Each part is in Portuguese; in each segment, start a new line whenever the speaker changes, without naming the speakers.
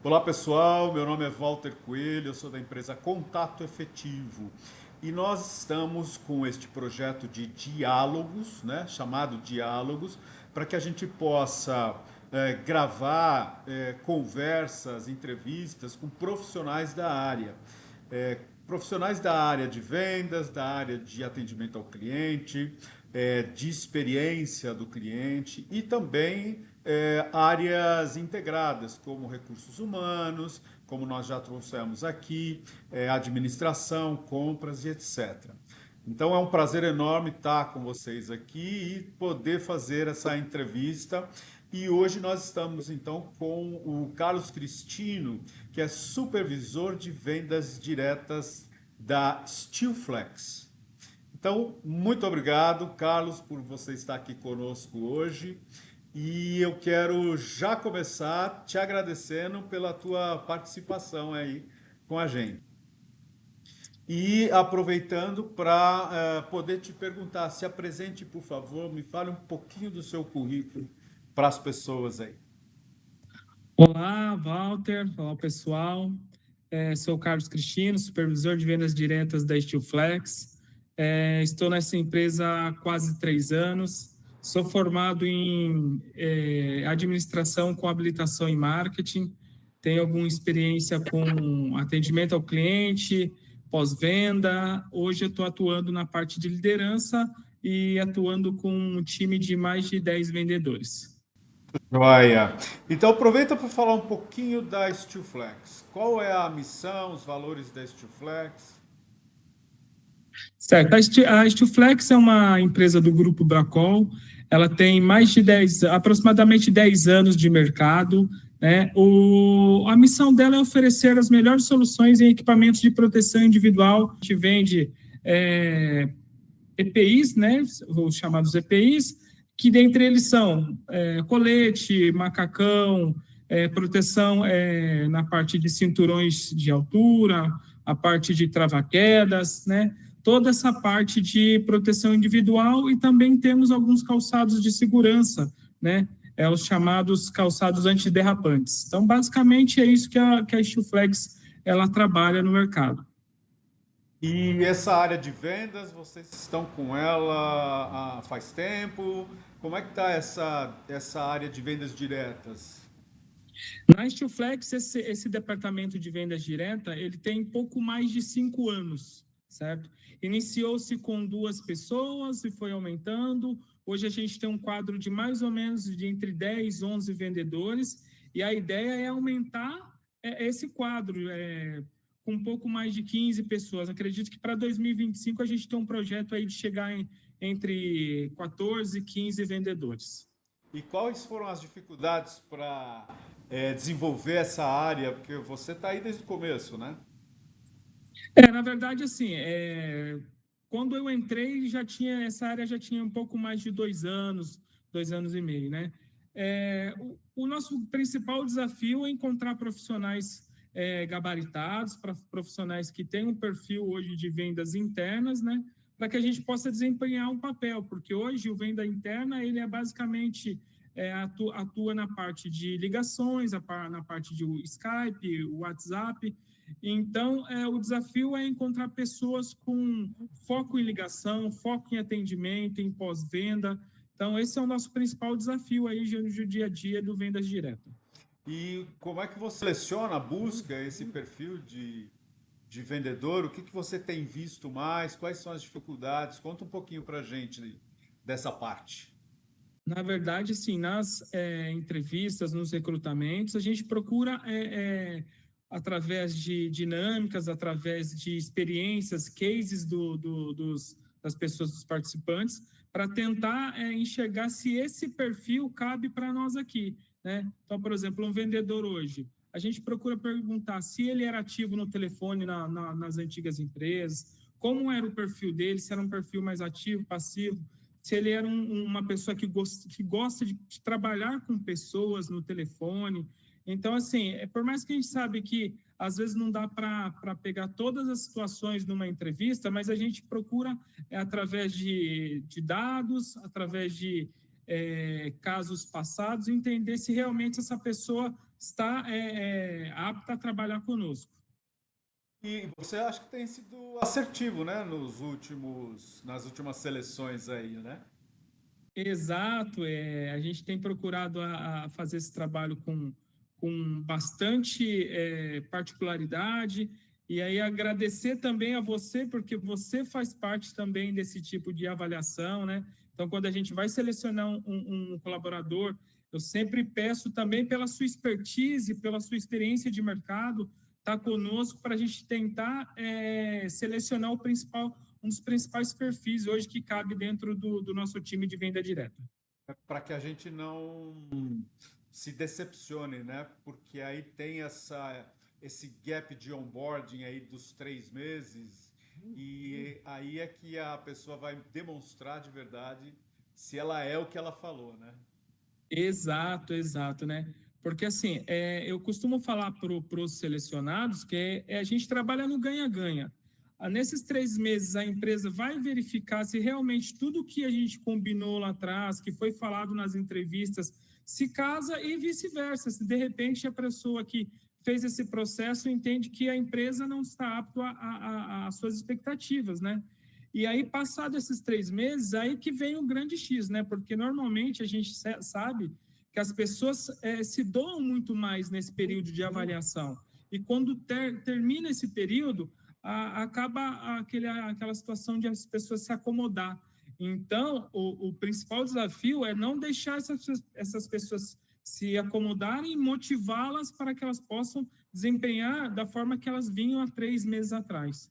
Olá pessoal, meu nome é Walter Coelho, eu sou da empresa Contato Efetivo e nós estamos com este projeto de diálogos, né, chamado Diálogos, para que a gente possa gravar conversas, entrevistas com profissionais da área. Profissionais da área de vendas, da área de atendimento ao cliente, de experiência do cliente e também áreas integradas, como recursos humanos, como nós já trouxemos aqui, administração, compras e etc. Então é um prazer enorme estar com vocês aqui e poder fazer essa entrevista. E hoje nós estamos então com o Carlos Cristino, que é supervisor de vendas diretas da Steelflex. Então, muito obrigado, Carlos, por você estar aqui conosco hoje. E eu quero já começar te agradecendo pela tua participação aí com a gente. E aproveitando para poder te perguntar, se apresente, por favor, me fale um pouquinho do seu currículo para as pessoas aí.
Olá, Walter. Olá, pessoal. Sou o Carlos Cristino, supervisor de vendas diretas da Steelflex. Estou nessa empresa há quase 3 anos. Sou formado em administração com habilitação em marketing. Tenho alguma experiência com atendimento ao cliente, pós-venda. Hoje eu estou atuando na parte de liderança e atuando com um time de mais de 10 vendedores.
Joia. Então aproveita para falar um pouquinho da Steelflex. Qual é a missão, os valores da Steelflex?
Certo. A Steelflex é uma empresa do grupo Bracol. Ela tem aproximadamente 10 anos de mercado, né? A missão dela é oferecer as melhores soluções em equipamentos de proteção individual. A gente vende EPIs, né? Os chamados EPIs, que dentre eles são colete, macacão, proteção na parte de cinturões de altura, a parte de trava-quedas, né? Toda essa parte de proteção individual, e também temos alguns calçados de segurança, né? Os chamados calçados antiderrapantes. Então, basicamente, é isso que a Steelflex ela trabalha no mercado.
E essa área de vendas, vocês estão com ela faz tempo? Como é que está essa área de vendas diretas?
Na Steelflex, esse departamento de vendas direta, ele tem pouco mais de 5 anos, certo? Iniciou-se com 2 pessoas e foi aumentando. Hoje a gente tem um quadro de mais ou menos de entre 10 e 11 vendedores, e a ideia é aumentar esse quadro com um pouco mais de 15 pessoas. Acredito que para 2025 a gente tem um projeto aí de chegar entre 14 e 15 vendedores.
E quais foram as dificuldades para desenvolver essa área? Porque você está aí desde o começo, né?
Na verdade, assim, quando eu entrei, essa área já tinha um pouco mais de 2 anos e meio, né? O nosso principal desafio é encontrar profissionais gabaritados, para profissionais que têm um perfil hoje de vendas internas, né? Para que a gente possa desempenhar um papel, porque hoje o venda interna, ele é basicamente atua na parte de ligações, na parte de Skype, WhatsApp. Então, o desafio é encontrar pessoas com foco em ligação, foco em atendimento, em pós-venda. Então, esse é o nosso principal desafio aí no dia a dia do vendas direta.
E como é que você seleciona, busca esse perfil de vendedor? O que você tem visto mais? Quais são as dificuldades? Conta um pouquinho para a gente dessa parte.
Na verdade, sim, nas entrevistas, nos recrutamentos, a gente procura, através de dinâmicas, através de experiências, cases das pessoas, dos participantes, para tentar enxergar se esse perfil cabe para nós aqui, né? Então, por exemplo, um vendedor hoje, a gente procura perguntar se ele era ativo no telefone nas antigas empresas, como era o perfil dele, se era um perfil mais ativo, passivo, se ele era uma pessoa que gosta de trabalhar com pessoas no telefone. Então, assim, por mais que a gente sabe que às vezes não dá para pegar todas as situações numa entrevista, mas a gente procura, através de dados, através de casos passados, entender se realmente essa pessoa está apta a trabalhar conosco.
E você acha que tem sido assertivo, né, nas últimas seleções aí, né?
Exato, a gente tem procurado a fazer esse trabalho com bastante particularidade, e aí agradecer também a você, porque você faz parte também desse tipo de avaliação, né? Então, quando a gente vai selecionar um colaborador, eu sempre peço também pela sua expertise, pela sua experiência de mercado, estar conosco para a gente tentar selecionar um dos principais perfis hoje que cabe dentro do nosso time de venda direta.
Para que a gente não se decepcione, né? Porque aí tem esse gap de onboarding aí dos 3 meses, e aí é que a pessoa vai demonstrar de verdade se ela é o que ela falou, né?
Exato, exato, né? Porque assim, eu costumo falar para os selecionados que a gente trabalha no ganha-ganha. Nesses 3 meses, a empresa vai verificar se realmente tudo que a gente combinou lá atrás, que foi falado nas entrevistas, se casa e vice-versa. Se de repente a pessoa que fez esse processo entende que a empresa não está apta às suas expectativas, né? E aí, passado esses 3 meses, aí que vem o grande X, né? Porque normalmente a gente sabe que as pessoas se doam muito mais nesse período de avaliação. E quando termina esse período, acaba aquela situação de as pessoas se acomodar. Então, o principal desafio é não deixar essas pessoas se acomodarem e motivá-las para que elas possam desempenhar da forma que elas vinham há 3 meses atrás.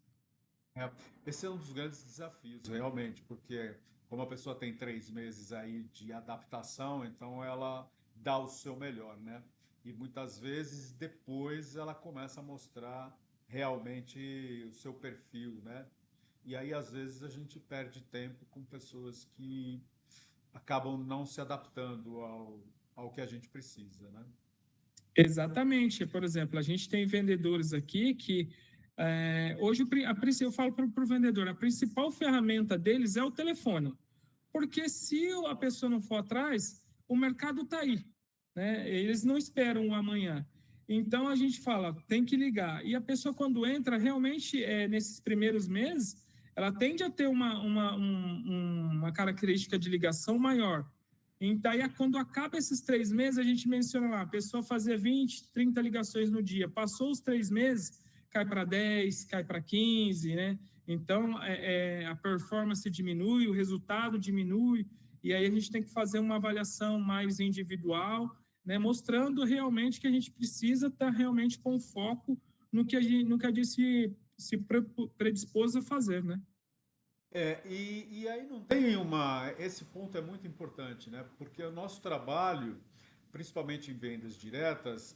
É, esse é um dos grandes desafios, realmente, porque como a pessoa tem 3 meses aí de adaptação, então ela dá o seu melhor, né? E muitas vezes depois ela começa a mostrar realmente o seu perfil, né? E aí às vezes a gente perde tempo com pessoas que acabam não se adaptando ao que a gente precisa, né?
Exatamente. Por exemplo, a gente tem vendedores aqui que hoje eu falo para o vendedor, a principal ferramenta deles é o telefone. Porque se a pessoa não for atrás, o mercado está aí, né? Eles não esperam o amanhã. Então a gente fala, tem que ligar. E a pessoa, quando entra, realmente, nesses primeiros meses, ela tende a ter uma característica de ligação maior. Então, aí, quando acaba esses 3 meses, a gente menciona lá, a pessoa fazia 20, 30 ligações no dia. Passou os 3 meses, cai para 10, cai para 15, né? Então, a performance diminui, o resultado diminui, e aí a gente tem que fazer uma avaliação mais individual, né? Mostrando realmente que a gente precisa estar realmente com foco no que a gente se predispôs a fazer, né?
E aí não tem uma. Esse ponto é muito importante, né? Porque o nosso trabalho, principalmente em vendas diretas,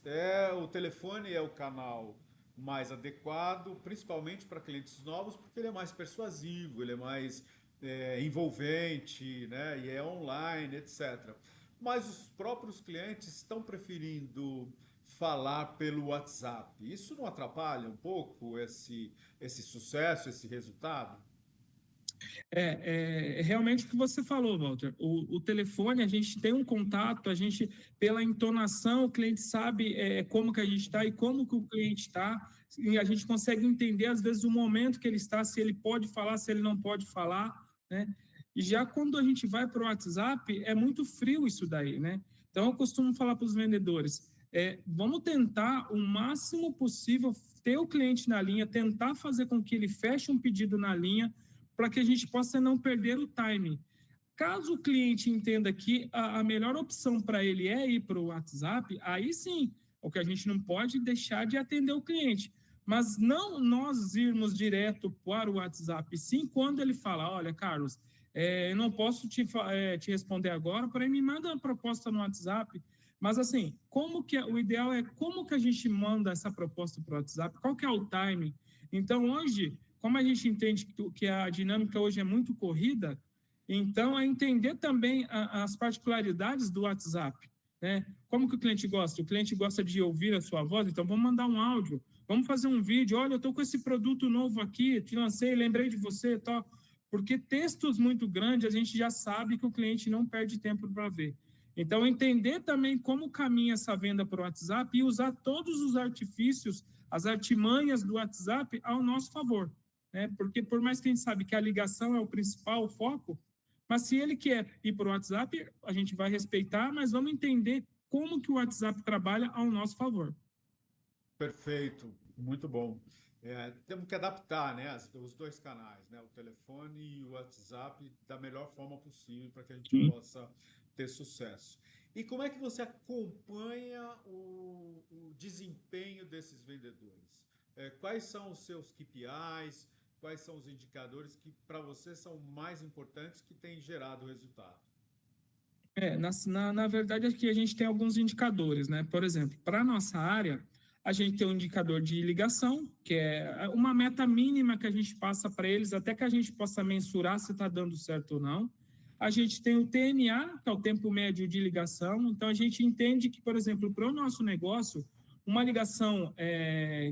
o telefone é o canal mais adequado, principalmente para clientes novos, porque ele é mais persuasivo, ele é mais envolvente, né? E é online, etc. Mas os próprios clientes estão preferindo falar pelo WhatsApp. Isso não atrapalha um pouco esse sucesso, esse resultado?
Realmente o que você falou, Walter. O telefone, a gente tem um contato, a gente, pela entonação, o cliente sabe como que a gente está e como que o cliente está, e a gente consegue entender, às vezes, o momento que ele está, se ele pode falar, se ele não pode falar, né? E já quando a gente vai para o WhatsApp, é muito frio isso daí, né? Então, eu costumo falar para os vendedores, vamos tentar o máximo possível ter o cliente na linha, tentar fazer com que ele feche um pedido na linha, para que a gente possa não perder o timing. Caso o cliente entenda que a melhor opção para ele é ir para o WhatsApp, aí sim, o que a gente não pode deixar de atender o cliente. Mas não nós irmos direto para o WhatsApp, sim, quando ele fala, olha, Carlos, eu não posso te responder agora, porém me manda uma proposta no WhatsApp. Mas assim, o ideal é como que a gente manda essa proposta para o WhatsApp, qual que é o timing? Então, hoje, como a gente entende que a dinâmica hoje é muito corrida, então é entender também as particularidades do WhatsApp, né? Como que o cliente gosta? O cliente gosta de ouvir a sua voz, então vamos mandar um áudio, vamos fazer um vídeo, olha, eu estou com esse produto novo aqui, te lancei, lembrei de você e tal. Porque textos muito grandes, a gente já sabe que o cliente não perde tempo para ver. Então, entender também como caminha essa venda para o WhatsApp e usar todos os artifícios, as artimanhas do WhatsApp ao nosso favor, né? Porque por mais que a gente sabe que a ligação é o principal foco, mas se ele quer ir para o WhatsApp, a gente vai respeitar, mas vamos entender como que o WhatsApp trabalha ao nosso favor.
Perfeito, muito bom. Temos que adaptar, né, os dois canais, né, o telefone e o WhatsApp, da melhor forma possível para que a gente
Sim.
possa ter sucesso. E como é que você acompanha o desempenho desses vendedores? Quais são os seus KPIs? Quais são os indicadores que para você são mais importantes que têm gerado resultado?
Na verdade, aqui a gente tem alguns indicadores, né? Por exemplo, para a nossa área, a gente tem um indicador de ligação, que é uma meta mínima que a gente passa para eles, até que a gente possa mensurar se está dando certo ou não. A gente tem o TMA, que é o tempo médio de ligação. Então, a gente entende que, por exemplo, para o nosso negócio, uma ligação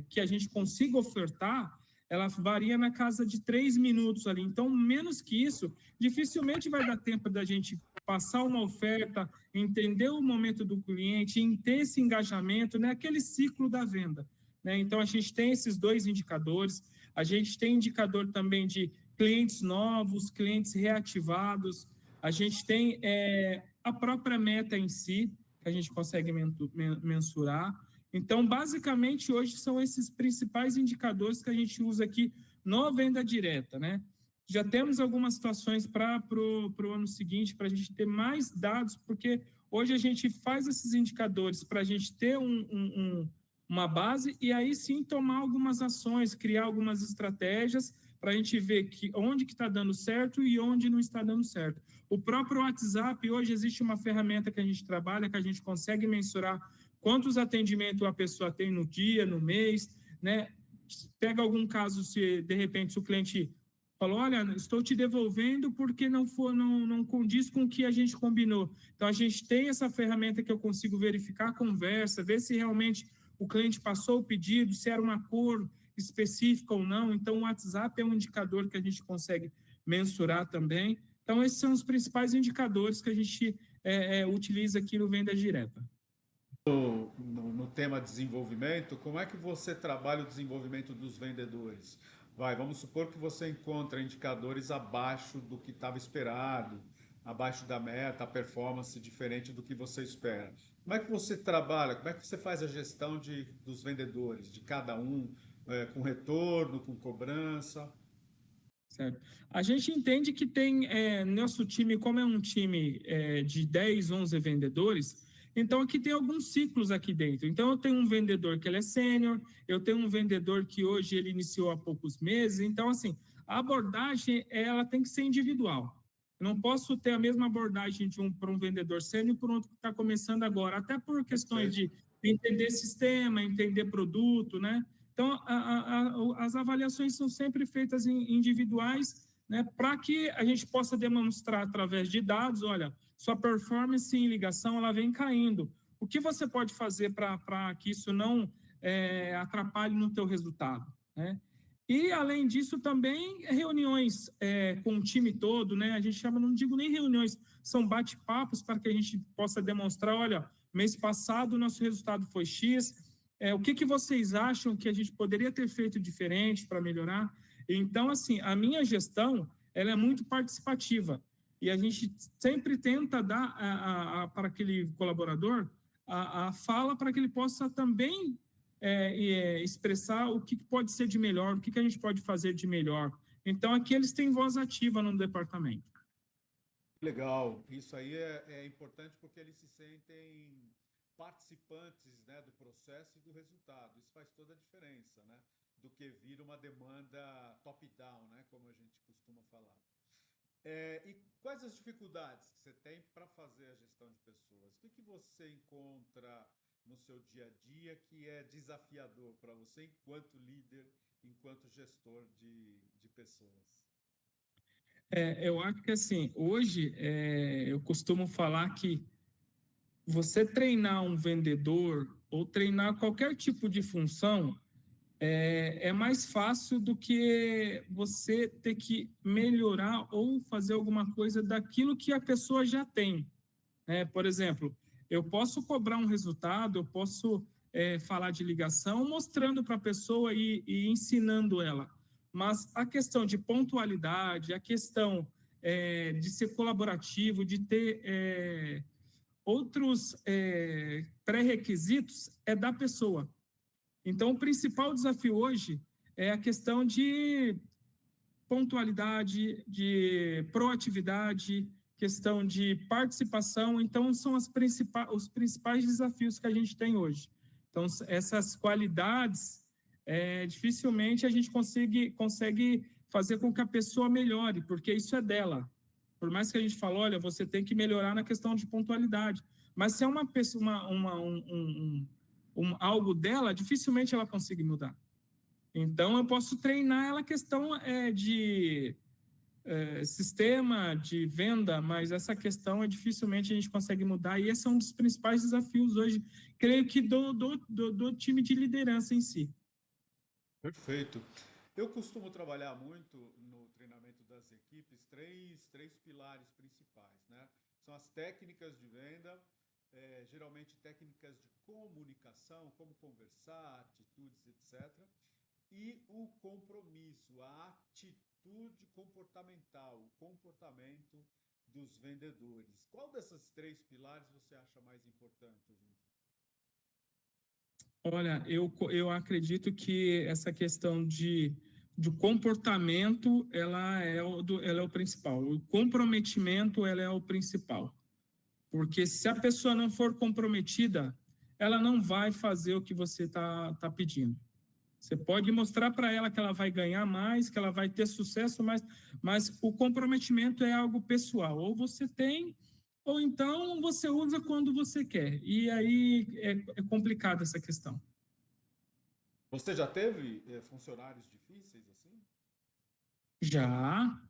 que a gente consiga ofertar, ela varia na casa de 3 minutos ali. Então, menos que isso, dificilmente vai dar tempo da gente passar uma oferta, entender o momento do cliente, em ter esse engajamento, né, aquele ciclo da venda, né? Então a gente tem esses dois indicadores, a gente tem indicador também de clientes novos, clientes reativados, a gente tem a própria meta em si, que a gente consegue mensurar. Então, basicamente, hoje são esses principais indicadores que a gente usa aqui no venda direta, né? Já temos algumas situações para o ano seguinte, para a gente ter mais dados, porque hoje a gente faz esses indicadores para a gente ter uma base e aí sim tomar algumas ações, criar algumas estratégias para a gente ver onde que está dando certo e onde não está dando certo. O próprio WhatsApp, hoje existe uma ferramenta que a gente trabalha, que a gente consegue mensurar quantos atendimentos a pessoa tem no dia, no mês, né? Pega algum caso, se de repente o cliente falou, olha, estou te devolvendo porque não condiz com o que a gente combinou. Então, a gente tem essa ferramenta que eu consigo verificar a conversa, ver se realmente o cliente passou o pedido, se era uma cor específica ou não. Então, o WhatsApp é um indicador que a gente consegue mensurar também. Então, esses são os principais indicadores que a gente utiliza aqui no Venda Direta.
No tema desenvolvimento, como é que você trabalha o desenvolvimento dos vendedores? Vamos supor que você encontra indicadores abaixo do que estava esperado, abaixo da meta, a performance diferente do que você espera. Como é que você trabalha? Como é que você faz a gestão dos vendedores, de cada um, com retorno, com cobrança?
Certo. A gente entende que tem, nosso time, como é um time de 10, 11 vendedores, então aqui tem alguns ciclos aqui dentro. Então eu tenho um vendedor que ele é sênior, eu tenho um vendedor que hoje ele iniciou há poucos meses, então assim, a abordagem ela tem que ser individual. Eu não posso ter a mesma abordagem para um vendedor sênior e para outro que está começando agora, até por questões de entender sistema, entender produto, né? Então, as avaliações são sempre feitas individuais, né, para que a gente possa demonstrar através de dados, olha, sua performance em ligação ela vem caindo. O que você pode fazer para que isso não atrapalhe no teu resultado, né? E, além disso, também reuniões com o time todo, né? A gente chama, não digo nem reuniões, são bate-papos para que a gente possa demonstrar, olha, mês passado o nosso resultado foi X, o que vocês acham que a gente poderia ter feito diferente para melhorar? Então, assim, a minha gestão ela é muito participativa e a gente sempre tenta dar para aquele colaborador a fala para que ele possa também expressar o que pode ser de melhor, o que a gente pode fazer de melhor. Então, aqui eles têm voz ativa no departamento.
Legal, isso aí é importante porque eles se sentem participantes, né, do processo e do resultado. Isso faz toda a diferença, né, do que vir uma demanda top-down, né, como a gente costuma falar. E quais as dificuldades que você tem para fazer a gestão de pessoas? O que você encontra no seu dia a dia que é desafiador para você enquanto líder, enquanto gestor de pessoas?
Eu acho que assim, hoje eu costumo falar que você treinar um vendedor ou treinar qualquer tipo de função é mais fácil do que você ter que melhorar ou fazer alguma coisa daquilo que a pessoa já tem. né? Por exemplo, eu posso cobrar um resultado, eu posso falar de ligação, mostrando para a pessoa e ensinando ela. Mas a questão de pontualidade, a questão de ser colaborativo, de ter outros pré-requisitos, é da pessoa. Então, o principal desafio hoje é a questão de pontualidade, de proatividade, questão de participação. Então, são os principais desafios que a gente tem hoje. Então, essas qualidades, dificilmente a gente consegue fazer com que a pessoa melhore, porque isso é dela. Por mais que a gente fale, olha, você tem que melhorar na questão de pontualidade. Mas se é uma pessoa, algo dela, dificilmente ela consegue mudar. Então, eu posso treinar ela a questão de sistema, de venda, mas essa questão dificilmente a gente consegue mudar, e esse é um dos principais desafios hoje, creio que do time de liderança em si.
Perfeito. Eu costumo trabalhar muito no treinamento das equipes três pilares principais, né? São as técnicas de venda, geralmente técnicas de comunicação, como conversar, atitudes, etc. E o compromisso, a atitude comportamental, o comportamento dos vendedores. Qual dessas três pilares você acha mais importante, gente?
Olha, eu acredito que essa questão do comportamento, ela é o principal. O comprometimento, ela é o principal. Porque se a pessoa não for comprometida, ela não vai fazer o que você tá pedindo. Você pode mostrar para ela que ela vai ganhar mais, que ela vai ter sucesso, mas o comprometimento é algo pessoal. Ou você tem, ou então você usa quando você quer. E aí é complicada essa questão.
Você já teve funcionários difíceis assim?
Já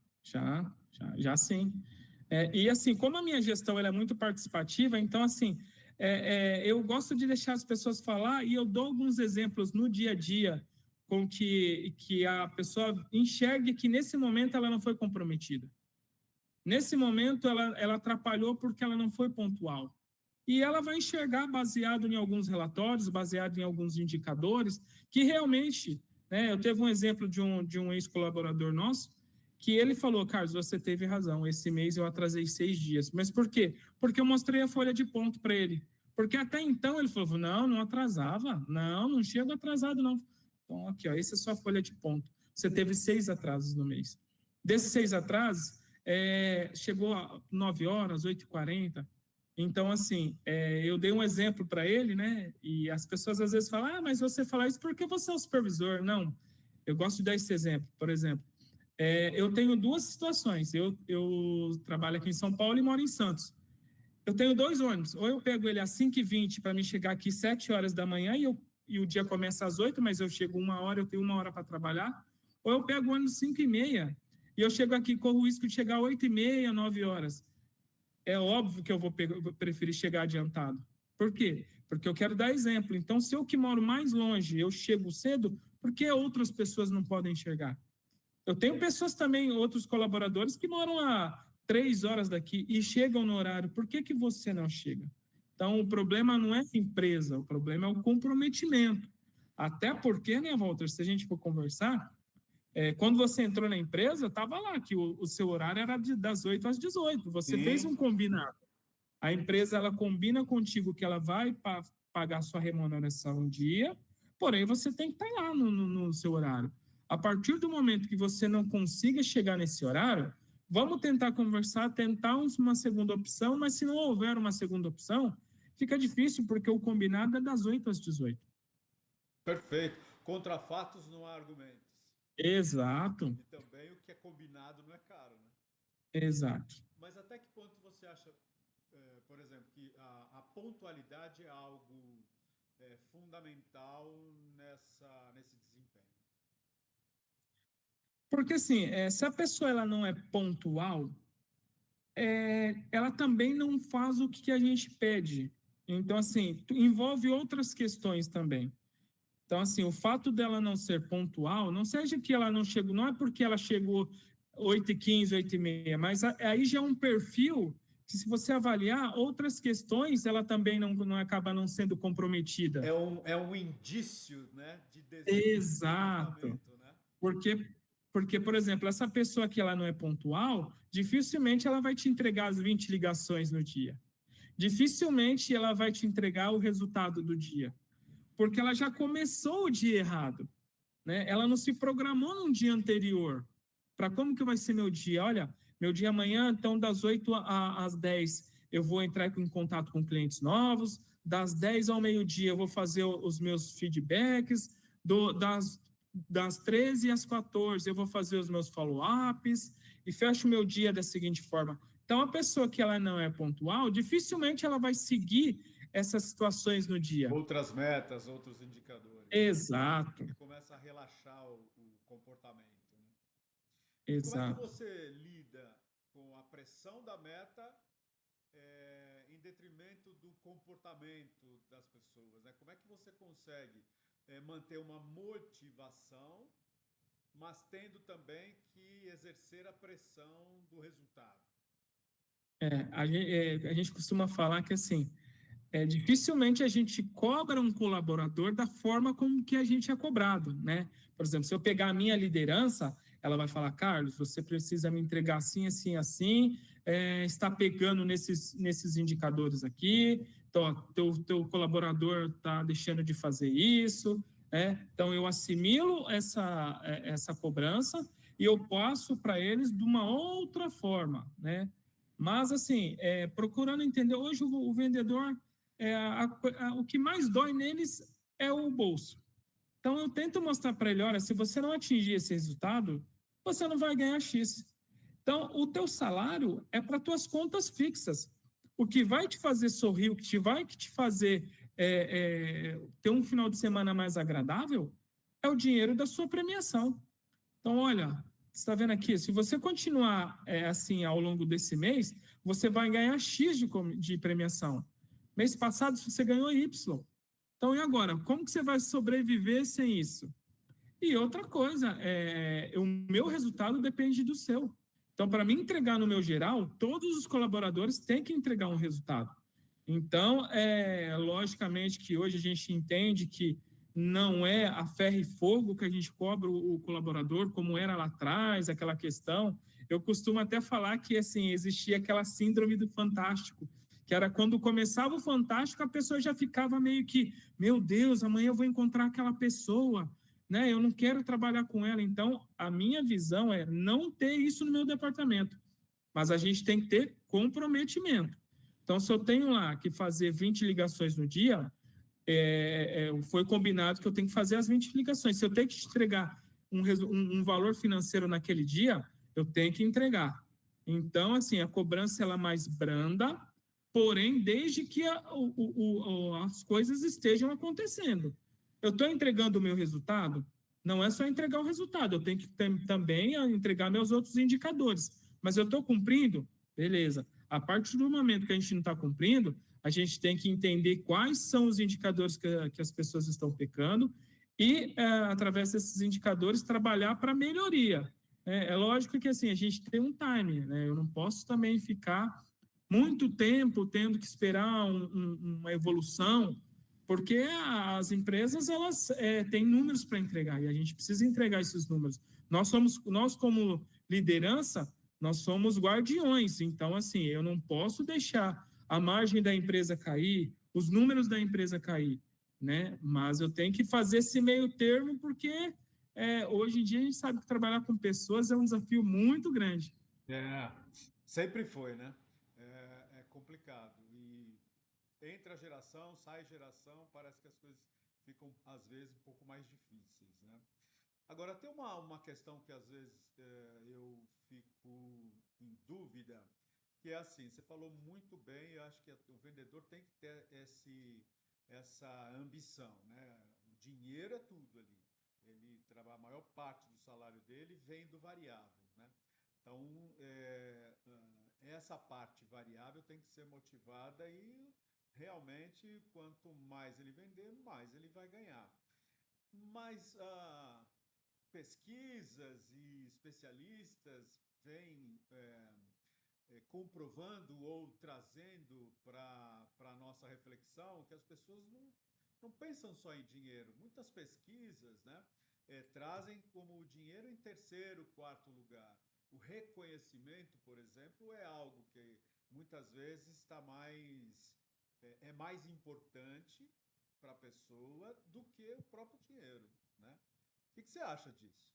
sim. E assim, como a minha gestão ela é muito participativa, então assim, eu gosto de deixar as pessoas falar e eu dou alguns exemplos no dia a dia com que a pessoa enxergue que nesse momento ela não foi comprometida. Nesse momento ela atrapalhou porque ela não foi pontual. E ela vai enxergar, baseado em alguns relatórios, baseado em alguns indicadores, que realmente, né, eu teve um exemplo de um ex-colaborador nosso, que ele falou, Carlos, você teve razão, esse mês eu atrasei 6 dias. Mas por quê? Porque eu mostrei a folha de ponto para ele. Porque até então ele falou, não atrasava, não chego atrasado, não. Então, aqui, ó, essa é a sua folha de ponto. Você teve 6 atrasos no mês. Desses 6 atrasos, chegou a 9 horas, 8h40. Então, assim, eu dei um exemplo para ele, né? E as pessoas às vezes falam, mas você fala isso porque você é o supervisor. Não, eu gosto de dar esse exemplo. Por exemplo, eu tenho 2 situações. Eu trabalho aqui em São Paulo e moro em Santos. Eu tenho 2 ônibus. Ou eu pego ele às 5h20 para me chegar aqui 7 horas da manhã e o dia começa às 8, mas eu chego 1 hora, eu tenho 1 hora para trabalhar. Ou eu pego o ônibus 5h30 e eu chego aqui, corro o risco de chegar 8h30, 9 horas. É óbvio que eu vou preferir chegar adiantado. Por quê? Porque eu quero dar exemplo. Então, se eu que moro mais longe, eu chego cedo, por que outras pessoas não podem chegar? Eu tenho pessoas também, outros colaboradores, que moram a 3 horas daqui e chegam no horário. Por que você não chega? Então, o problema não é a empresa, o problema é o comprometimento. Até porque, né, Walter, se a gente for conversar, quando você entrou na empresa, estava lá que o seu horário era das 8 às 18. Você fez um combinado. A empresa ela combina contigo que ela vai pagar sua remuneração um dia, porém você tem que estar lá no seu horário. A partir do momento que você não consiga chegar nesse horário, vamos tentar conversar, tentar uma segunda opção, mas se não houver uma segunda opção, fica difícil, porque o combinado é das 8 às 18.
Perfeito. Contra fatos não há argumentos.
Exato.
E também o que é combinado não é caro, né?
Exato.
Mas até que ponto você acha, por exemplo, que a pontualidade é algo fundamental nesse desempenho?
Porque, assim, se a pessoa ela não é pontual, ela também não faz o que a gente pede. Então, assim, envolve outras questões também. Então, assim, o fato dela não ser pontual, não seja que ela não chegou, não é porque ela chegou 8h15, 8h30, mas aí já é um perfil que se você avaliar outras questões, ela também não acaba não sendo comprometida.
É um indício, né, de desvio de
Exato.
comportamento, né?
Porque, por exemplo, essa pessoa que ela não é pontual, dificilmente ela vai te entregar as 20 ligações no dia. Dificilmente ela vai te entregar o resultado do dia, porque ela já começou o dia errado, né? Ela não se programou num dia anterior. Para como que vai ser meu dia? Olha, meu dia amanhã, então, das 8 às 10, eu vou entrar em contato com clientes novos, das 10 ao meio-dia eu vou fazer os meus feedbacks, das 13 às 14 eu vou fazer os meus follow-ups e fecho o meu dia da seguinte forma. Então, a pessoa que ela não é pontual, dificilmente ela vai seguir essas situações no dia.
Outras metas, outros indicadores, né?
Exato,
Porque começa a relaxar o comportamento, né? E como é que
exato.
você lida com a pressão da meta em detrimento do comportamento das pessoas, né? Como é que você consegue manter uma motivação, mas tendo também que exercer a pressão do resultado?
A gente costuma falar que assim, dificilmente a gente cobra um colaborador da forma como que a gente é cobrado, né? Por exemplo, se eu pegar a minha liderança, ela vai falar, Carlos, você precisa me entregar assim, assim, assim, está pegando nesses indicadores aqui, então, teu colaborador está deixando de fazer isso, né? Então, eu assimilo essa cobrança e eu passo para eles de uma outra forma, né? Mas, assim, procurando entender, hoje o vendedor, o que mais dói neles é o bolso. Então, eu tento mostrar para ele, olha, se você não atingir esse resultado, você não vai ganhar X. Então, o teu salário é para tuas contas fixas. O que vai te fazer sorrir, o que vai te fazer ter um final de semana mais agradável, é o dinheiro da sua premiação. Então, olha, você está vendo aqui, se você continuar assim ao longo desse mês, você vai ganhar X de premiação. Mês passado você ganhou Y. Então, e agora? Como que você vai sobreviver sem isso? E outra coisa, o meu resultado depende do seu. Então, para mim entregar no meu geral, todos os colaboradores têm que entregar um resultado. Então, logicamente que hoje a gente entende que não é a ferro e fogo que a gente cobra o colaborador, como era lá atrás, aquela questão. Eu costumo até falar que assim existia aquela síndrome do fantástico, que era quando começava o fantástico, a pessoa já ficava meio que, meu Deus, amanhã eu vou encontrar aquela pessoa, né? Eu não quero trabalhar com ela. Então, a minha visão é não ter isso no meu departamento, mas a gente tem que ter comprometimento. Então, se eu tenho lá que fazer 20 ligações no dia, foi combinado que eu tenho que fazer as 20 ligações. Se eu tenho que entregar um valor financeiro naquele dia, eu tenho que entregar. Então, assim, a cobrança ela é mais branda, porém, desde que as coisas estejam acontecendo. Eu estou entregando o meu resultado? Não é só entregar o resultado, eu tenho que também entregar meus outros indicadores. Mas eu estou cumprindo? Beleza. A partir do momento que a gente não está cumprindo, a gente tem que entender quais são os indicadores que as pessoas estão pecando e, através desses indicadores, trabalhar para melhoria. É lógico que assim, a gente tem um time, né? Eu não posso também ficar muito tempo tendo que esperar uma evolução, porque as empresas elas têm números para entregar e a gente precisa entregar esses números. Nós como liderança, nós somos guardiões. Então, assim, eu não posso deixar a margem da empresa cair, os números da empresa cair, né? Mas eu tenho que fazer esse meio termo porque hoje em dia a gente sabe que trabalhar com pessoas é um desafio muito grande.
É, sempre foi, né? É complicado. E entra geração, sai geração, parece que as coisas ficam, às vezes, um pouco mais difíceis, né? Agora, tem uma questão que, às vezes, eu fico em dúvida, que é assim, você falou muito bem, eu acho que o vendedor tem que ter essa ambição, né? O dinheiro é tudo ali. Ele trabalha, a maior parte do salário dele vem do variável, né? Então, essa parte variável tem que ser motivada e realmente, quanto mais ele vender, mais ele vai ganhar. Mas pesquisas e especialistas vêm comprovando ou trazendo para a nossa reflexão que as pessoas não pensam só em dinheiro. Muitas pesquisas, né, trazem como o dinheiro em terceiro, quarto lugar. O reconhecimento, por exemplo, é algo que muitas vezes é mais importante para a pessoa do que o próprio dinheiro, né? O que você acha disso?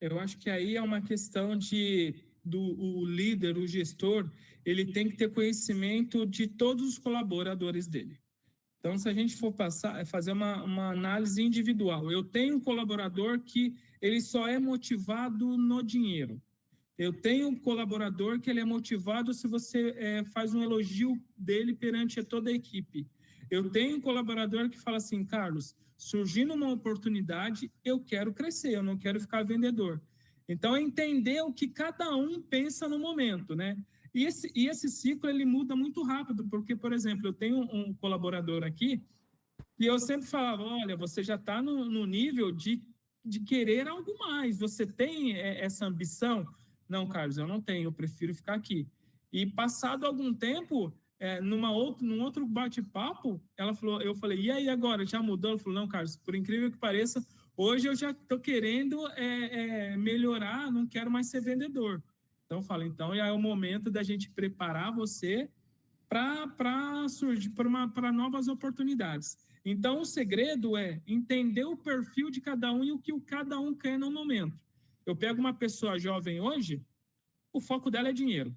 Eu acho que aí é uma questão do o líder, o gestor, ele tem que ter conhecimento de todos os colaboradores dele. Então, se a gente for fazer uma análise individual, eu tenho um colaborador que ele só é motivado no dinheiro. Eu tenho um colaborador que ele é motivado se você faz um elogio dele perante toda a equipe. Eu tenho um colaborador que fala assim, Carlos, surgindo uma oportunidade, eu quero crescer, eu não quero ficar vendedor. Então, é entender o que cada um pensa no momento, né? E esse ciclo, ele muda muito rápido, porque, por exemplo, eu tenho um colaborador aqui e eu sempre falava, olha, você já está no nível de querer algo mais, você tem essa ambição? Não, Carlos, eu não tenho, eu prefiro ficar aqui. E passado algum tempo, num outro bate-papo, eu falei, e aí agora, já mudou? Ela falou, não, Carlos, por incrível que pareça, hoje eu já estou querendo melhorar, não quero mais ser vendedor. Então, eu falo, então é o momento da gente preparar você para surgir para novas oportunidades. Então, o segredo é entender o perfil de cada um e o que cada um quer no momento. Eu pego uma pessoa jovem hoje, o foco dela é dinheiro.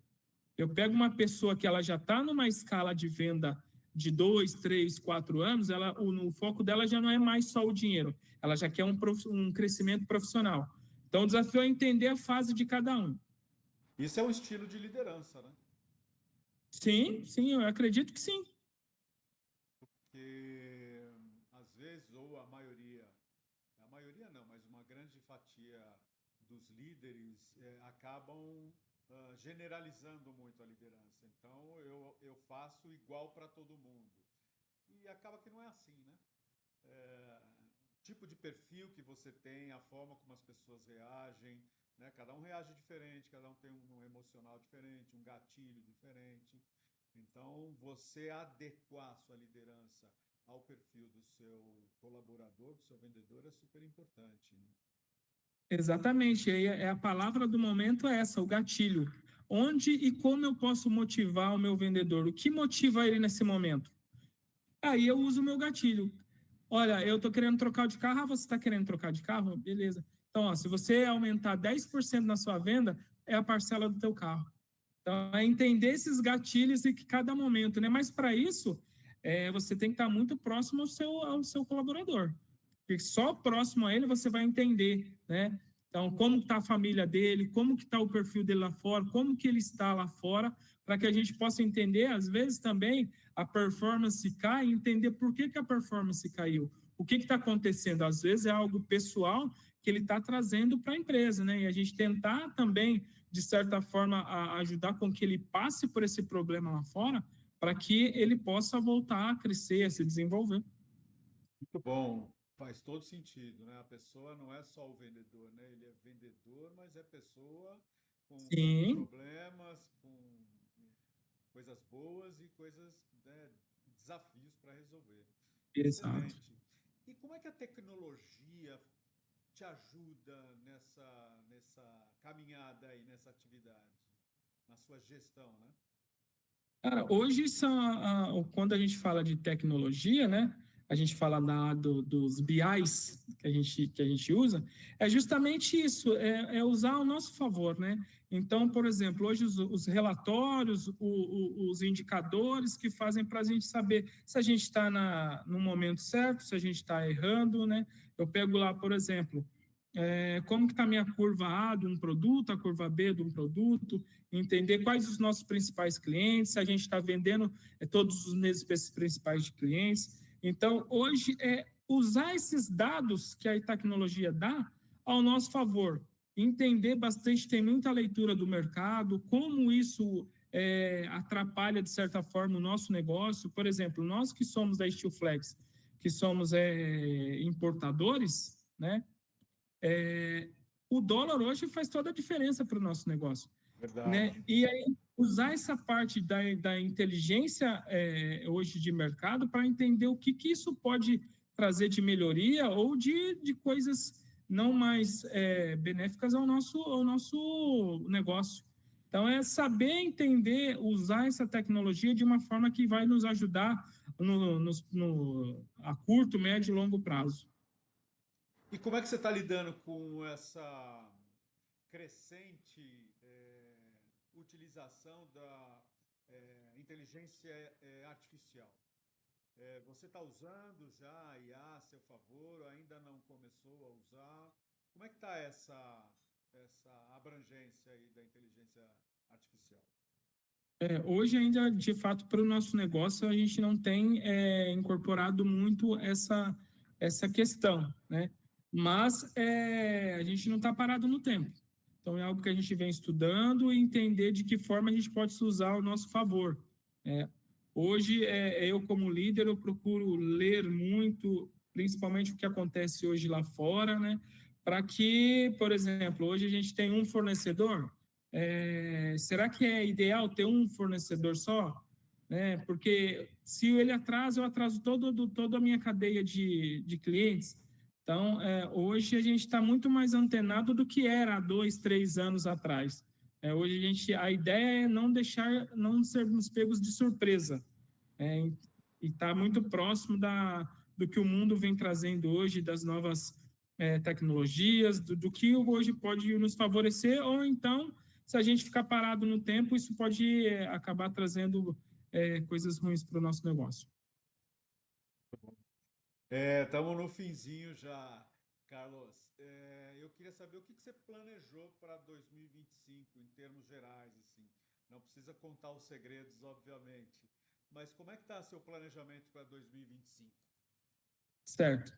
Eu pego uma pessoa que ela já está numa escala de venda de 2, 3, 4 anos, o foco dela já não é mais só o dinheiro, ela já quer um crescimento profissional. Então, o desafio é entender a fase de cada um.
Isso é um estilo de liderança, né?
Sim, sim, eu acredito que sim.
Que às vezes, ou a maioria não, mas uma grande fatia dos líderes acabam generalizando muito a liderança. Então, eu faço igual para todo mundo. E acaba que não é assim, né? O tipo de perfil que você tem, a forma como as pessoas reagem, né? Cada um reage diferente, cada um tem um emocional diferente, um gatilho diferente. Então, você adequar a sua liderança ao perfil do seu colaborador, do seu vendedor, é super importante, né?
Exatamente, e a palavra do momento é essa, o gatilho. Onde e como eu posso motivar o meu vendedor? O que motiva ele nesse momento? Aí eu uso o meu gatilho. Olha, eu estou querendo trocar de carro, você está querendo trocar de carro? Beleza. Então, ó, se você aumentar 10% na sua venda, é a parcela do teu carro. Então, é entender esses gatilhos e que cada momento, né? Mas para isso, você tem que estar muito próximo ao seu colaborador. Porque só próximo a ele você vai entender, né? Então, como está a família dele, como que está o perfil dele lá fora, como que ele está lá fora, para que a gente possa entender, às vezes também, a performance cai e entender por que a performance caiu. O que está acontecendo? Às vezes é algo pessoal que ele está trazendo para a empresa, né? E a gente tentar também, de certa forma, ajudar com que ele passe por esse problema lá fora, para que ele possa voltar a crescer, a se desenvolver.
Muito bom. Faz todo sentido, né? A pessoa não é só o vendedor, né? Ele é vendedor, mas é pessoa com
Sim,
problemas, com coisas boas e coisas, né, desafios para resolver.
exato.
Excelente. E como é que a tecnologia te ajuda nessa caminhada aí, nessa atividade, na sua gestão, né?
Cara, hoje quando a gente fala de tecnologia, né? A gente fala dos BIs que a gente usa, é justamente isso, é usar ao nosso favor, né? Então, por exemplo, hoje os relatórios, os indicadores que fazem para a gente saber se a gente está no momento certo, se a gente está errando, né? Eu pego lá, por exemplo, como que está a minha curva A de um produto, a curva B de um produto, entender quais os nossos principais clientes, se a gente está vendendo todos os meses para esses principais clientes. Então, hoje, usar esses dados que a tecnologia dá ao nosso favor, entender bastante, tem muita leitura do mercado, como isso atrapalha, de certa forma, o nosso negócio. Por exemplo, nós que somos da Steel Flex, que somos importadores, né? O dólar hoje faz toda a diferença para o nosso negócio.
Verdade.
né? E aí usar essa parte da inteligência hoje de mercado para entender o que isso pode trazer de melhoria ou de coisas não mais benéficas ao nosso negócio. Então, é saber entender, usar essa tecnologia de uma forma que vai nos ajudar a curto, médio e longo prazo.
E como é que você está lidando com essa crescente utilização da inteligência artificial? Você está usando já a IA a seu favor, ou ainda não começou a usar? Como é que está essa abrangência aí da inteligência artificial?
Hoje ainda, de fato, para o nosso negócio, a gente não tem incorporado muito essa questão, né? Mas a gente não está parado no tempo. Então, é algo que a gente vem estudando e entender de que forma a gente pode usar ao nosso favor. É, Hoje, eu como líder, eu procuro ler muito, principalmente o que acontece hoje lá fora, né? Para que, por exemplo, hoje a gente tem um fornecedor, será que é ideal ter um fornecedor só? Porque se ele atrasa, eu atraso toda a minha cadeia de clientes. Então, hoje a gente está muito mais antenado do que era há 2, 3 anos atrás. Hoje a ideia é não sermos pegos de surpresa. É, e está muito próximo do que o mundo vem trazendo hoje, das novas tecnologias, do que hoje pode nos favorecer, ou então, se a gente ficar parado no tempo, isso pode acabar trazendo coisas ruins para o nosso negócio.
Estamos no finzinho já, Carlos. Eu queria saber o que você planejou para 2025, em termos gerais, assim. Não precisa contar os segredos, obviamente. Mas como é que está seu planejamento para 2025?
Certo.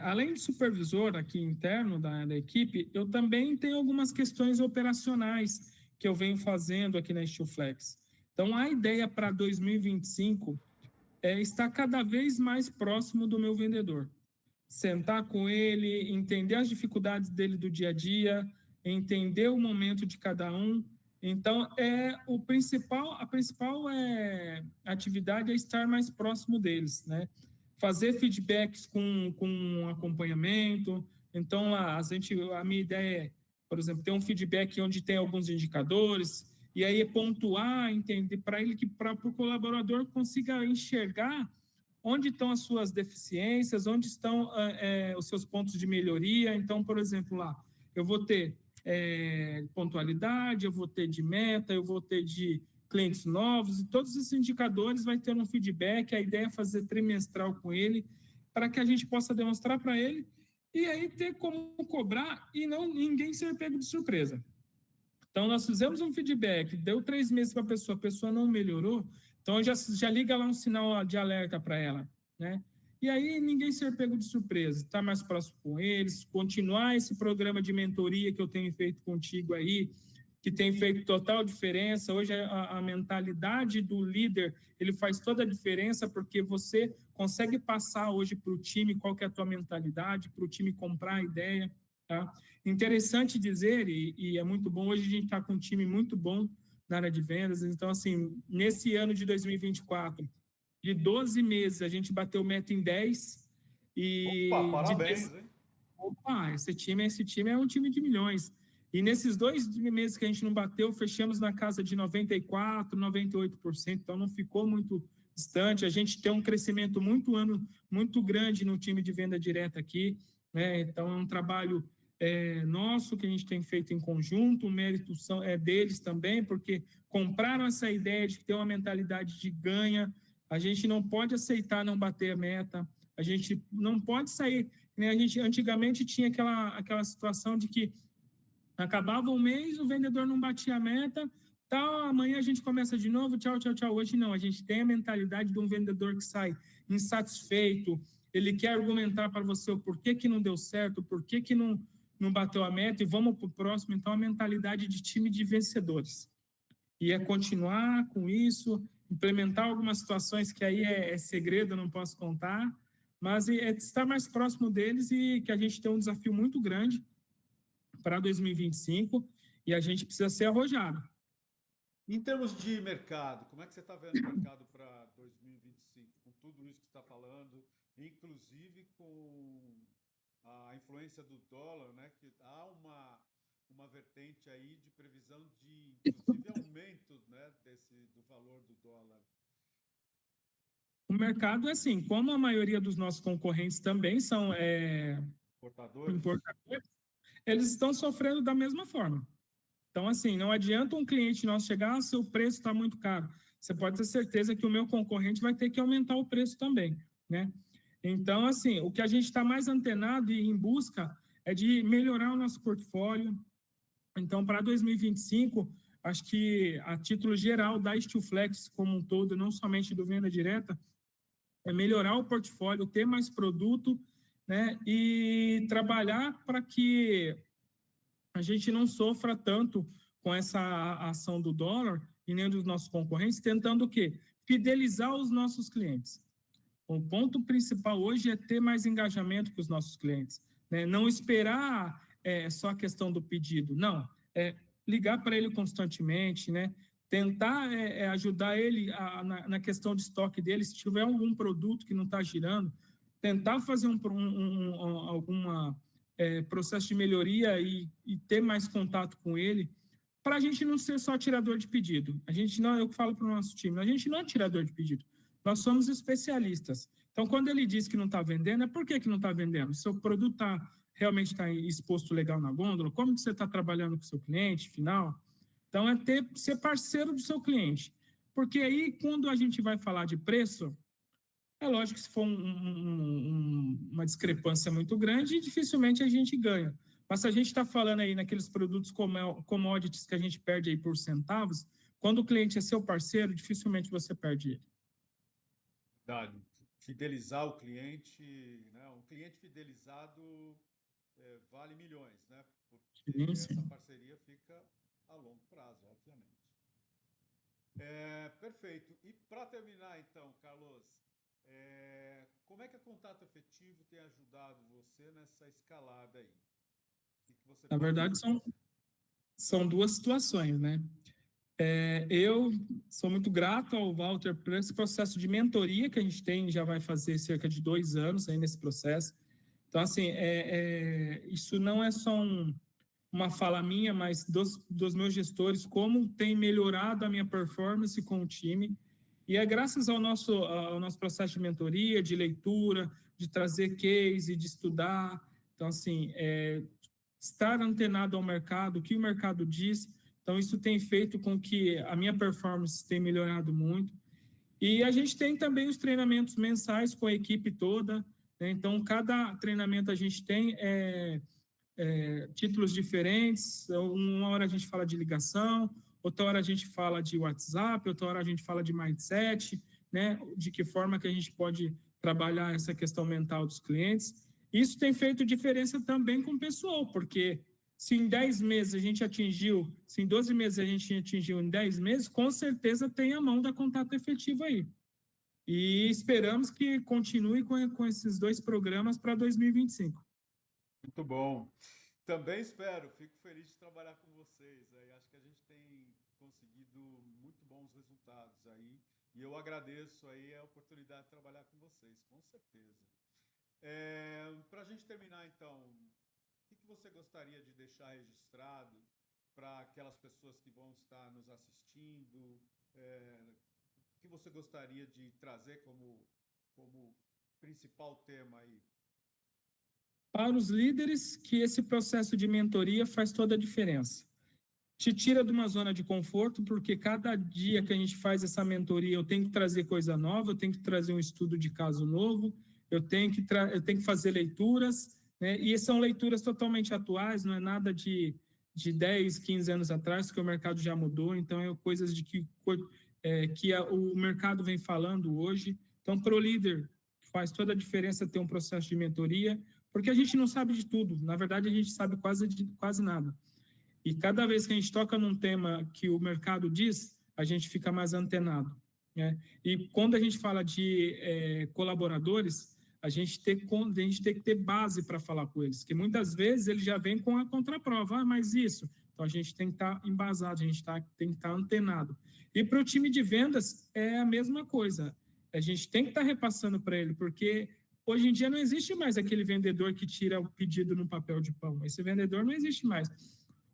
Além de supervisor aqui interno da equipe, eu também tenho algumas questões operacionais que eu venho fazendo aqui na Steelflex. Então, a ideia para 2025 é estar cada vez mais próximo do meu vendedor. Sentar com ele, entender as dificuldades dele do dia a dia, entender o momento de cada um. Então, a principal atividade é estar mais próximo deles, né? Fazer feedbacks com acompanhamento. Então, a minha ideia é, por exemplo, ter um feedback onde tem alguns indicadores, e aí pontuar, entender para ele que para o colaborador consiga enxergar onde estão as suas deficiências, onde estão os seus pontos de melhoria. Então, por exemplo, lá, eu vou ter pontualidade, eu vou ter de meta, eu vou ter de clientes novos, e todos esses indicadores vai ter um feedback. A ideia é fazer trimestral com ele, para que a gente possa demonstrar para ele, e aí ter como cobrar e não ninguém ser pego de surpresa. Então, nós fizemos um feedback, deu 3 meses para a pessoa não melhorou, então já liga lá um sinal de alerta para ela, né? E aí ninguém ser pego de surpresa, estar mais próximo com eles, continuar esse programa de mentoria que eu tenho feito contigo aí, que tem feito total diferença. Hoje a mentalidade do líder, ele faz toda a diferença, porque você consegue passar hoje para o time qual que é a tua mentalidade, para o time comprar a ideia. Tá? Interessante dizer, e é muito bom, hoje a gente está com um time muito bom na área de vendas. Então, assim, nesse ano de 2024, de 12 meses, a gente bateu meta em 10.
Opa,
E
parabéns, hein?
esse time é um time de milhões. E nesses 2 meses que a gente não bateu, fechamos na casa de 94%, 98%. Então, não ficou muito distante. A gente tem um crescimento muito grande no time de venda direta aqui, né? Então, é um trabalho nosso que a gente tem feito em conjunto. O mérito é deles também, porque compraram essa ideia de ter uma mentalidade de ganha. A gente não pode aceitar não bater a meta. A gente não pode sair, né? A gente antigamente tinha aquela situação de que acabava o mês, o vendedor não batia a meta, tal, amanhã a gente começa de novo, tchau, tchau, tchau. Hoje não, a gente tem a mentalidade de um vendedor que sai insatisfeito, ele quer argumentar para você o porquê que não deu certo, o porquê que não bateu a meta, e vamos para o próximo. Então, a mentalidade de time de vencedores. E é continuar com isso, implementar algumas situações que aí é segredo, eu não posso contar, mas é estar mais próximo deles, e que a gente tem um desafio muito grande para 2025, E a gente precisa ser arrojado.
Em termos de mercado, como é que você está vendo o mercado para 2025, com tudo isso que você está falando, inclusive com a influência do dólar, né? Que há uma vertente aí de previsão de, inclusive, aumento, né, do valor do dólar.
O mercado é assim, como a maioria dos nossos concorrentes também são importadores, eles estão sofrendo da mesma forma. Então, assim, não adianta um cliente nosso chegar, seu preço está muito caro. Você pode ter certeza que o meu concorrente vai ter que aumentar o preço também, né? Então, assim, o que a gente está mais antenado e em busca é de melhorar o nosso portfólio. Então, para 2025, acho que a título geral da Steelflex como um todo, não somente do Venda Direta, é melhorar o portfólio, ter mais produto, né? E trabalhar para que a gente não sofra tanto com essa ação do dólar e nem dos nossos concorrentes, tentando o quê? Fidelizar os nossos clientes. O ponto principal hoje é ter mais engajamento com os nossos clientes, né? Não esperar só a questão do pedido, não. É ligar para ele constantemente, né? Tentar ajudar ele na questão de estoque dele, se tiver algum produto que não está girando, tentar fazer alguma processo de melhoria e ter mais contato com ele, para a gente não ser só tirador de pedido. A gente não, eu falo para o nosso time, a gente não é tirador de pedido, nós somos especialistas. Então, quando ele diz que não está vendendo, é por que não está vendendo? Seu produto realmente está exposto legal na gôndola? Como que você está trabalhando com o seu cliente final? Então, é ser parceiro do seu cliente. Porque aí, quando a gente vai falar de preço, é lógico que se for uma discrepância muito grande, dificilmente a gente ganha. Mas se a gente está falando aí naqueles produtos commodities que a gente perde aí por centavos, quando o cliente é seu parceiro, dificilmente você perde ele.
Verdade. Fidelizar o cliente, né? Um cliente fidelizado vale milhões, né? Porque essa parceria fica a longo prazo, obviamente. Perfeito. E para terminar, então, Carlos, como é que a Contato Efetivo tem ajudado você nessa escalada aí? O que você
Na verdade, são duas situações, né? Eu sou muito grato ao Walter por esse processo de mentoria que a gente tem, já vai fazer cerca de 2 anos aí nesse processo. Então, assim, isso não é só uma fala minha, mas dos meus gestores, como tem melhorado a minha performance com o time. E é graças ao nosso processo de mentoria, de leitura, de trazer case, de estudar. Então, assim, estar antenado ao mercado, o que o mercado diz. Então, isso tem feito com que a minha performance tenha melhorado muito. E a gente tem também os treinamentos mensais com a equipe toda, né? Então, cada treinamento a gente tem títulos diferentes. Uma hora a gente fala de ligação, outra hora a gente fala de WhatsApp, outra hora a gente fala de mindset, né? De que forma que a gente pode trabalhar essa questão mental dos clientes. Isso tem feito diferença também com o pessoal, porque se em 10 meses a gente atingiu, se em 12 meses a gente atingiu em 10 meses, com certeza tem a mão da Contato Efetivo aí. E esperamos que continue com esses 2 programas para 2025.
Muito bom. Também espero, fico feliz de trabalhar com vocês. Acho que a gente tem conseguido muito bons resultados aí. E eu agradeço aí a oportunidade de trabalhar com vocês, com certeza. Para a gente terminar, então, o que você gostaria de deixar registrado para aquelas pessoas que vão estar nos assistindo? O que você gostaria de trazer como principal tema aí?
Para os líderes, que esse processo de mentoria faz toda a diferença. Te tira de uma zona de conforto, porque cada dia que a gente faz essa mentoria, eu tenho que trazer coisa nova, eu tenho que trazer um estudo de caso novo, eu tenho que fazer leituras, né? E são leituras totalmente atuais, não é nada de 10, 15 anos atrás, que o mercado já mudou, então é coisas o mercado vem falando hoje. Então, para o líder, faz toda a diferença ter um processo de mentoria, porque a gente não sabe de tudo, na verdade a gente sabe quase nada. E cada vez que a gente toca num tema que o mercado diz, a gente fica mais antenado, né? E quando a gente fala de colaboradores, a gente tem que ter base para falar com eles, que muitas vezes eles já vêm com a contraprova. Mas isso, Então, a gente tem que estar embasado, a gente tem que estar antenado. E para o time de vendas, é a mesma coisa. A gente tem que estar repassando para ele, porque hoje em dia não existe mais aquele vendedor que tira o pedido no papel de pão. Esse vendedor não existe mais.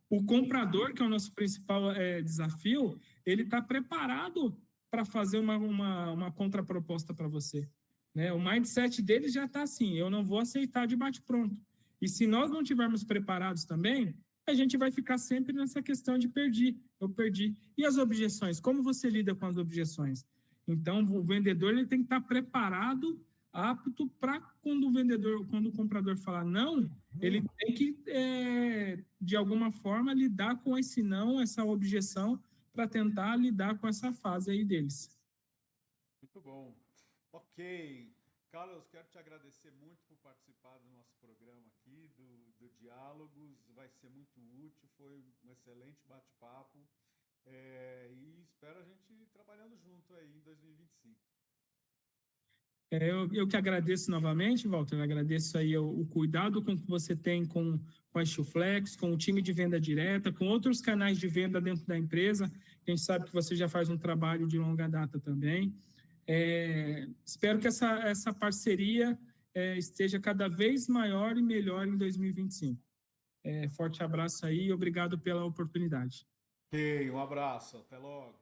O comprador, que é o nosso principal desafio, ele está preparado para fazer uma contraproposta para você. Né? O mindset dele já está assim, eu não vou aceitar de bate-pronto. E se nós não estivermos preparados também, a gente vai ficar sempre nessa questão de eu perdi. E as objeções? Como você lida com as objeções? Então, o vendedor ele tem que estar preparado, apto para quando o comprador falar não, ele tem que, de alguma forma, lidar com esse não, essa objeção, para tentar lidar com essa fase aí deles.
Muito bom. Ok. Carlos, quero te agradecer muito por participar do nosso programa aqui, do Diálogos. Vai ser muito útil, foi um excelente bate-papo. E espero a gente ir trabalhando junto aí em 2025.
Eu que agradeço novamente, Walter, eu agradeço aí o cuidado com que você tem com a Enxuflex, com o time de venda direta, com outros canais de venda dentro da empresa. A gente sabe que você já faz um trabalho de longa data também. Espero que essa parceria esteja cada vez maior e melhor em 2025. Forte abraço aí e obrigado pela oportunidade.
Ok, um abraço, até logo.